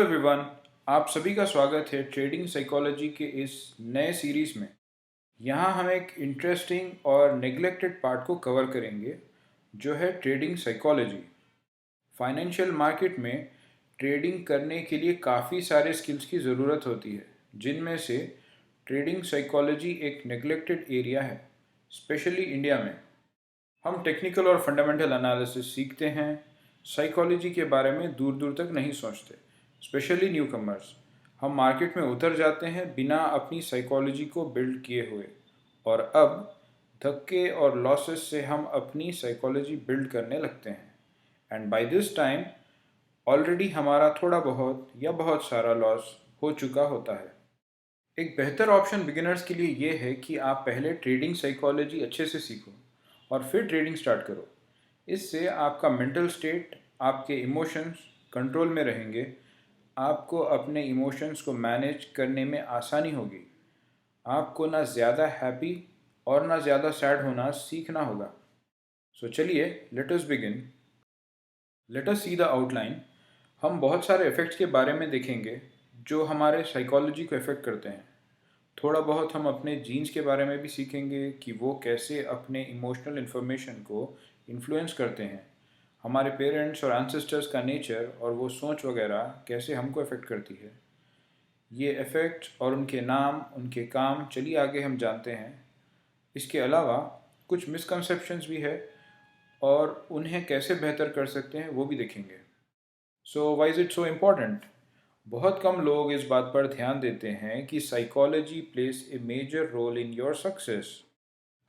Everyone, आप सभी का स्वागत है ट्रेडिंग साइकोलॉजी के इस नए सीरीज में। यहाँ हम एक इंटरेस्टिंग और नेग्लेक्टेड पार्ट को कवर करेंगे जो है ट्रेडिंग साइकोलॉजी। फाइनेंशियल मार्केट में ट्रेडिंग करने के लिए काफ़ी सारे स्किल्स की ज़रूरत होती है, जिनमें से ट्रेडिंग साइकोलॉजी एक नेग्लेक्टेड एरिया है, स्पेशली इंडिया में। हम टेक्निकल और फंडामेंटल एनालिसिस सीखते हैं, साइकोलॉजी के बारे में दूर दूर तक नहीं सोचते, स्पेशली न्यू कमर्स। हम मार्केट में उतर जाते हैं बिना अपनी साइकोलॉजी को बिल्ड किए हुए, और अब धक्के और लॉसेस से हम अपनी साइकोलॉजी बिल्ड करने लगते हैं। And by this time already हमारा थोड़ा बहुत या बहुत सारा लॉस हो चुका होता है। एक बेहतर ऑप्शन बिगिनर्स के लिए ये है कि आप पहले ट्रेडिंग साइकोलॉजी अच्छे से सीखो और फिर ट्रेडिंग स्टार्ट करो। इससे आपका मेंटल स्टेट, आपके इमोशंस कंट्रोल में रहेंगे। आपको अपने इमोशंस को मैनेज करने में आसानी होगी। आपको ना ज़्यादा हैप्पी और ना ज़्यादा सैड होना सीखना होगा। सो चलिए, let us begin. Let us see the outline. हम बहुत सारे इफ़ेक्ट्स के बारे में देखेंगे जो हमारे साइकोलॉजी को इफ़ेक्ट करते हैं। थोड़ा बहुत हम अपने जीन्स के बारे में भी सीखेंगे कि वो कैसे अपने इमोशनल इन्फॉर्मेशन को इन्फ्लुएंस करते हैं। हमारे पेरेंट्स और एंसेस्टर्स का नेचर और वो सोच वगैरह कैसे हमको इफ़ेक्ट करती है। ये इफ़ेक्ट और उनके नाम, उनके काम, चलिए आगे हम जानते हैं। इसके अलावा कुछ मिसकंसेप्शंस भी है और उन्हें कैसे बेहतर कर सकते हैं वो भी देखेंगे। So why is it so important? बहुत कम लोग इस बात पर ध्यान देते हैं कि psychology plays a major role in your success.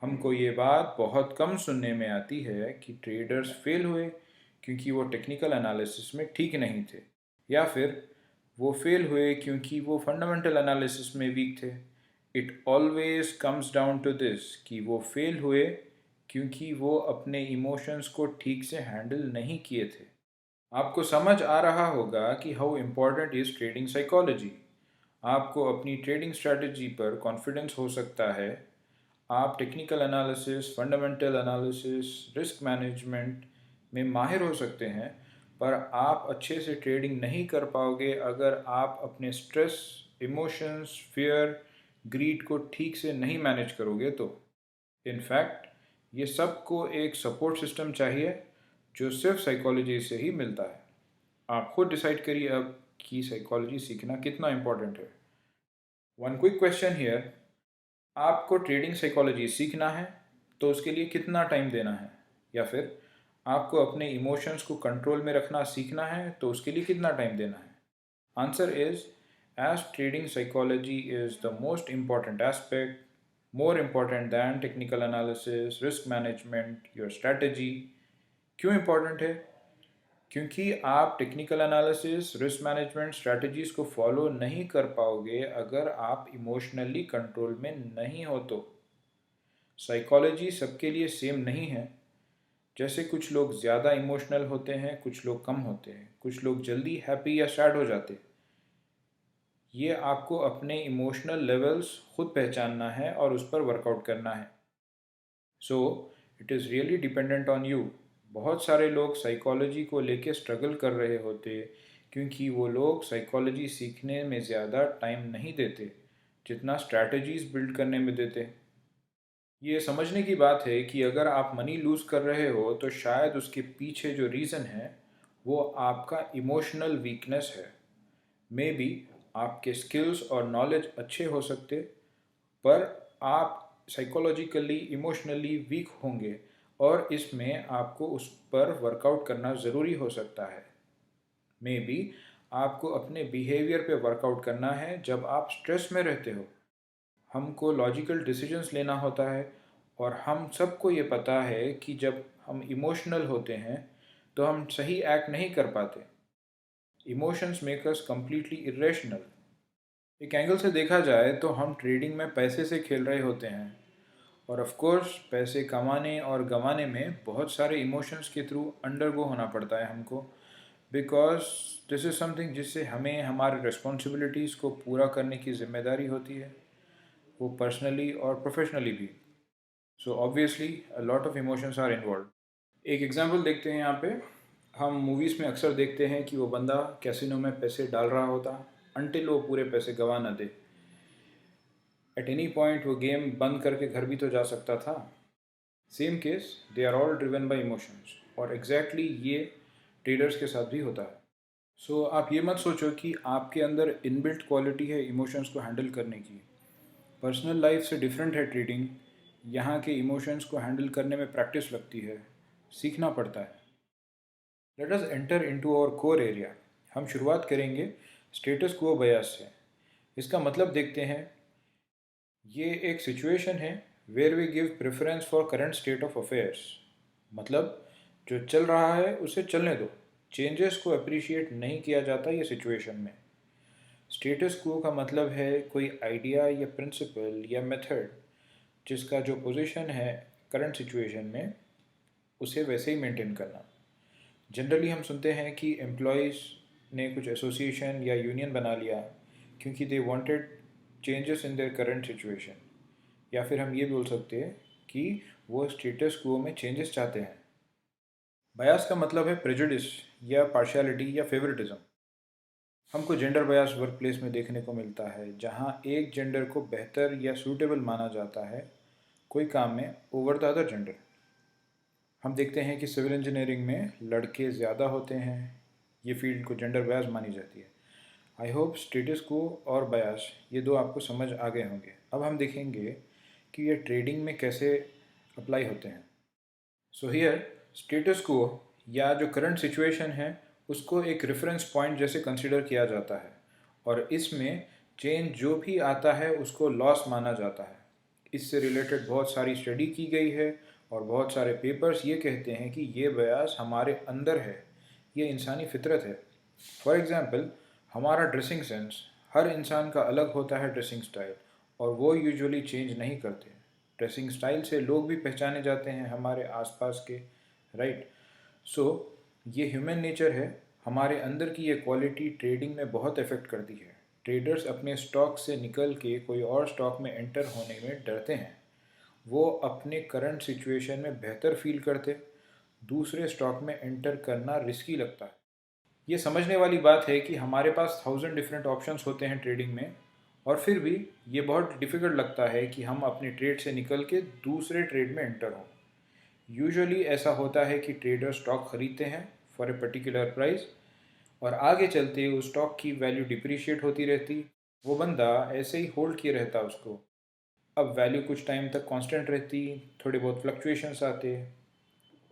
हमको ये बात बहुत कम सुनने में आती है कि ट्रेडर्स फेल हुए क्योंकि वो टेक्निकल एनालिसिस में ठीक नहीं थे, या फिर वो फेल हुए क्योंकि वो फंडामेंटल एनालिसिस में वीक थे। It always comes down to this कि वो फेल हुए क्योंकि वो अपने इमोशंस को ठीक से हैंडल नहीं किए थे। आपको समझ आ रहा होगा कि how important is trading psychology. आपको अपनी ट्रेडिंग स्ट्रैटेजी पर कॉन्फिडेंस हो सकता है। आप technical analysis, fundamental analysis, risk management में माहिर हो सकते हैं, पर आप अच्छे से ट्रेडिंग नहीं कर पाओगे अगर आप अपने स्ट्रेस, इमोशंस, फियर, ग्रीड को ठीक से नहीं मैनेज करोगे तो। इनफैक्ट ये सबको एक सपोर्ट सिस्टम चाहिए जो सिर्फ साइकोलॉजी से ही मिलता है। आप खुद डिसाइड करिए अब कि साइकोलॉजी सीखना कितना इम्पोर्टेंट है। वन क्विक क्वेश्चन हियर, आपको ट्रेडिंग साइकोलॉजी सीखना है तो उसके लिए कितना टाइम देना है, या फिर आपको अपने इमोशंस को कंट्रोल में रखना सीखना है तो उसके लिए कितना टाइम देना है? Answer is, as trading psychology is the most important aspect, more important than technical analysis, risk management, your strategy. क्यों इम्पॉर्टेंट है? क्योंकि आप technical analysis, risk management, strategies को फॉलो नहीं कर पाओगे अगर आप इमोशनली कंट्रोल में नहीं हो तो। साइकोलॉजी सबके लिए सेम नहीं है। जैसे कुछ लोग ज़्यादा इमोशनल होते हैं, कुछ लोग कम होते हैं, कुछ लोग जल्दी हैप्पी या सैड हो जाते हैं। ये आपको अपने इमोशनल लेवल्स खुद पहचानना है और उस पर वर्कआउट करना है। So it is really dependent on you. बहुत सारे लोग साइकोलॉजी को लेके स्ट्रगल कर रहे होते क्योंकि वो लोग साइकोलॉजी सीखने में ज़्यादा टाइम नहीं देते जितना स्ट्रैटेजीज़ बिल्ड करने में देते। ये समझने की बात है कि अगर आप मनी लूज़ कर रहे हो तो शायद उसके पीछे जो रीज़न है वो आपका इमोशनल वीकनेस है। मे बी आपके स्किल्स और नॉलेज अच्छे हो सकते, पर आप साइकोलॉजिकली, इमोशनली वीक होंगे, और इसमें आपको उस पर वर्कआउट करना ज़रूरी हो सकता है। मे बी आपको अपने बिहेवियर पे वर्कआउट करना है जब आप स्ट्रेस में रहते हो। हमको लॉजिकल डिसीजंस लेना होता है, और हम सबको ये पता है कि जब हम इमोशनल होते हैं तो हम सही एक्ट नहीं कर पाते। Emotions make us completely irrational. एक एंगल से देखा जाए तो हम ट्रेडिंग में पैसे से खेल रहे होते हैं, और ऑफ कोर्स पैसे कमाने और गंवाने में बहुत सारे इमोशंस के थ्रू अंडरगो होना पड़ता है हमको, बिकॉज दिस इज़ समथिंग जिससे हमें हमारे रिस्पॉन्सिबिलिटीज़ को पूरा करने की जिम्मेदारी होती है, वो पर्सनली और प्रोफेशनली भी। So obviously a lot of emotions are involved. एक एग्जांपल देखते हैं यहाँ पे। हम मूवीज़ में अक्सर देखते हैं कि वो बंदा कैसीनो में पैसे डाल रहा होता अनटिल वो पूरे पैसे गंवा न दे। एट एनी पॉइंट वो गेम बंद करके घर भी तो जा सकता था। Same case, they are all driven by emotions, और एग्जैक्टली ये ट्रेडर्स के साथ भी होता है। सो आप ये मत सोचो कि आपके अंदर इनबिल्ट क्वालिटी है इमोशंस को हैंडल करने की। पर्सनल लाइफ से डिफरेंट है ट्रेडिंग। यहाँ के इमोशंस को हैंडल करने में प्रैक्टिस लगती है, सीखना पड़ता है। Let us enter into our core area. हम शुरुआत करेंगे स्टेटस क्वो बायस से। इसका मतलब देखते हैं। ये एक सिचुएशन है where we give preference for current state of affairs. मतलब जो चल रहा है उसे चलने दो, चेंजेस को अप्रिशिएट नहीं किया जाता ये सिचुएशन में। स्टेटस क्वो का मतलब है कोई आइडिया या प्रिंसिपल या मेथड जिसका जो पोजीशन है करंट सिचुएशन में उसे वैसे ही मेंटेन करना। जनरली हम सुनते हैं कि एम्प्लॉयज़ ने कुछ एसोसिएशन या यूनियन बना लिया क्योंकि they wanted changes in their current situation, या फिर हम ये बोल सकते हैं कि वो स्टेटस क्वो में चेंजेस चाहते हैं। बायस का मतलब है प्रेजुडिस या पार्शियलिटी या फेवरेटिज्म। हमको जेंडर बायस वर्क प्लेस में देखने को मिलता है जहाँ एक जेंडर को बेहतर या सूटेबल माना जाता है कोई काम में ओवर द अदर जेंडर। हम देखते हैं कि सिविल इंजीनियरिंग में लड़के ज़्यादा होते हैं। ये फील्ड को जेंडर बायस मानी जाती है। आई होप स्टेटस को और बायस ये दो आपको समझ आ गए होंगे। अब हम देखेंगे कि ये ट्रेडिंग में कैसे अप्लाई होते हैं। सो हियर स्टेटस को या जो करंट सिचुएशन है उसको एक रेफरेंस पॉइंट जैसे कंसिडर किया जाता है, और इसमें चेंज जो भी आता है उसको लॉस माना जाता है। इससे रिलेटेड बहुत सारी स्टडी की गई है और बहुत सारे पेपर्स ये कहते हैं कि ये बयास हमारे अंदर है, ये इंसानी फितरत है। फॉर एग्ज़ाम्पल, हमारा ड्रेसिंग सेंस, हर इंसान का अलग होता है ड्रेसिंग स्टाइल, और वो यूजुअली चेंज नहीं करते। ड्रेसिंग स्टाइल से लोग भी पहचाने जाते हैं हमारे आसपास के, राइट। सो ये ह्यूमन नेचर है। हमारे अंदर की ये क्वालिटी ट्रेडिंग में बहुत इफ़ेक्ट करती है। ट्रेडर्स अपने स्टॉक से निकल के कोई और स्टॉक में एंटर होने में डरते हैं। वो अपने करंट सिचुएशन में बेहतर फील करते, दूसरे स्टॉक में एंटर करना रिस्की लगता है। ये समझने वाली बात है कि हमारे पास 1000 डिफरेंट ऑप्शंस होते हैं ट्रेडिंग में, और फिर भी ये बहुत डिफ़िकल्ट लगता है कि हम अपनी ट्रेड से निकल के दूसरे ट्रेड में एंटर हों। यूजुअली ऐसा होता है कि ट्रेडर स्टॉक खरीदते हैं फॉर ए पर्टिकुलर प्राइस, और आगे चलते उस स्टॉक की वैल्यू डिप्रिशिएट होती रहती। वो बंदा ऐसे ही होल्ड किए रहता उसको। अब वैल्यू कुछ टाइम तक कांस्टेंट रहती, थोड़े बहुत फ्लक्चुएशंस आते।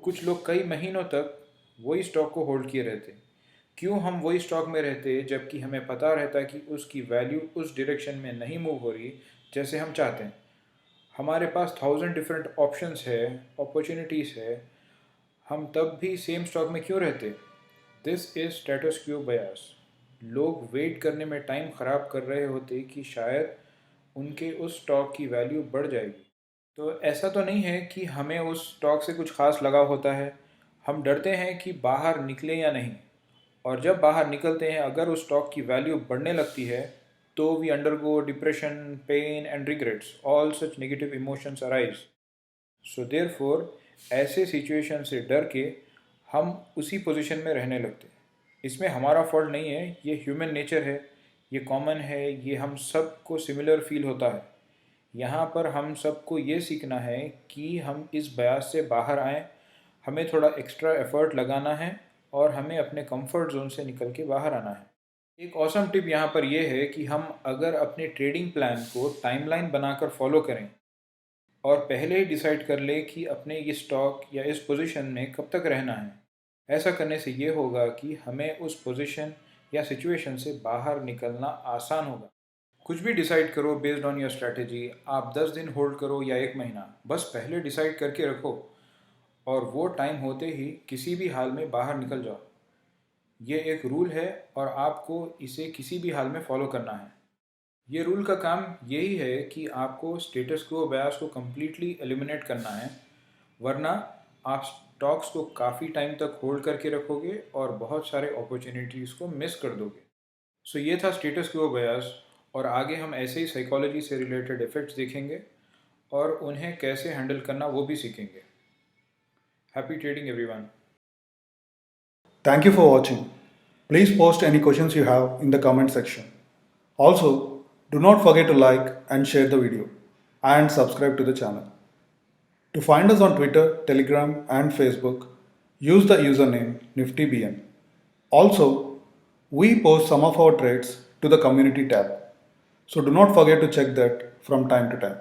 कुछ लोग कई महीनों तक वही स्टॉक को होल्ड किए रहते। क्यों हम वही स्टॉक में रहते जबकि हमें पता रहता कि उसकी वैल्यू उस डायरेक्शन में नहीं मूव हो रही जैसे हम चाहते हैं। हमारे पास 1000 डिफरेंट ऑप्शंस है, अपॉर्चुनिटीज़ है, हम तब भी सेम स्टॉक में क्यों रहते? दिस इज स्टेटस क्यू बायस। लोग वेट करने में टाइम ख़राब कर रहे होते कि शायद उनके उस स्टॉक की वैल्यू बढ़ जाएगी। तो ऐसा तो नहीं है कि हमें उस स्टॉक से कुछ खास लगाव होता है। हम डरते हैं कि बाहर निकले या नहीं, और जब बाहर निकलते हैं अगर उस स्टॉक की वैल्यू बढ़ने लगती है तो we undergo depression, pain and regrets, all such negative emotions arise. So therefore ऐसे सिचुएशन से डर के हम उसी पोजीशन में रहने लगते हैं। इसमें हमारा फॉल्ट नहीं है, ये ह्यूमन नेचर है, ये कॉमन है, ये हम सबको सिमिलर फील होता है। यहाँ पर हम सबको ये सीखना है कि हम इस बयास से बाहर आएँ। हमें थोड़ा एक्स्ट्रा एफर्ट लगाना है और हमें अपने कंफर्ट जोन से निकल के बाहर आना है। एक ऑसम टिप यहाँ पर यह है कि हम अगर अपने ट्रेडिंग प्लान को टाइमलाइन बनाकर फॉलो करें और पहले ही डिसाइड कर ले कि अपने ये स्टॉक या इस पोजीशन में कब तक रहना है। ऐसा करने से ये होगा कि हमें उस पोजीशन या सिचुएशन से बाहर निकलना आसान होगा। कुछ भी डिसाइड करो बेस्ड ऑन योर स्ट्रैटेजी, आप 10 दिन होल्ड करो या 1 महीना, बस पहले डिसाइड करके रखो और वो टाइम होते ही किसी भी हाल में बाहर निकल जाओ। ये एक रूल है और आपको इसे किसी भी हाल में फॉलो करना है। ये रूल का काम यही है कि आपको स्टेटस को बायस को कम्प्लीटली एलिमिनेट करना है, वरना आप स्टॉक्स को काफ़ी टाइम तक होल्ड करके रखोगे और बहुत सारे अपॉर्चुनिटीज़ को मिस कर दोगे। सो ये था स्टेटस क्वो बायस, और आगे हम ऐसे ही साइकोलॉजी से रिलेटेड इफ़ेक्ट्स देखेंगे और उन्हें कैसे हैंडल करना वो भी सीखेंगे। Happy trading everyone. Thank you for watching. Please post any questions you have in the comment section. Also, do not forget to like and share the video and subscribe to the channel. To find us on Twitter, Telegram, and Facebook, use the username NiftyBN. Also, we post some of our trades to the community tab, so do not forget to check that from time to time.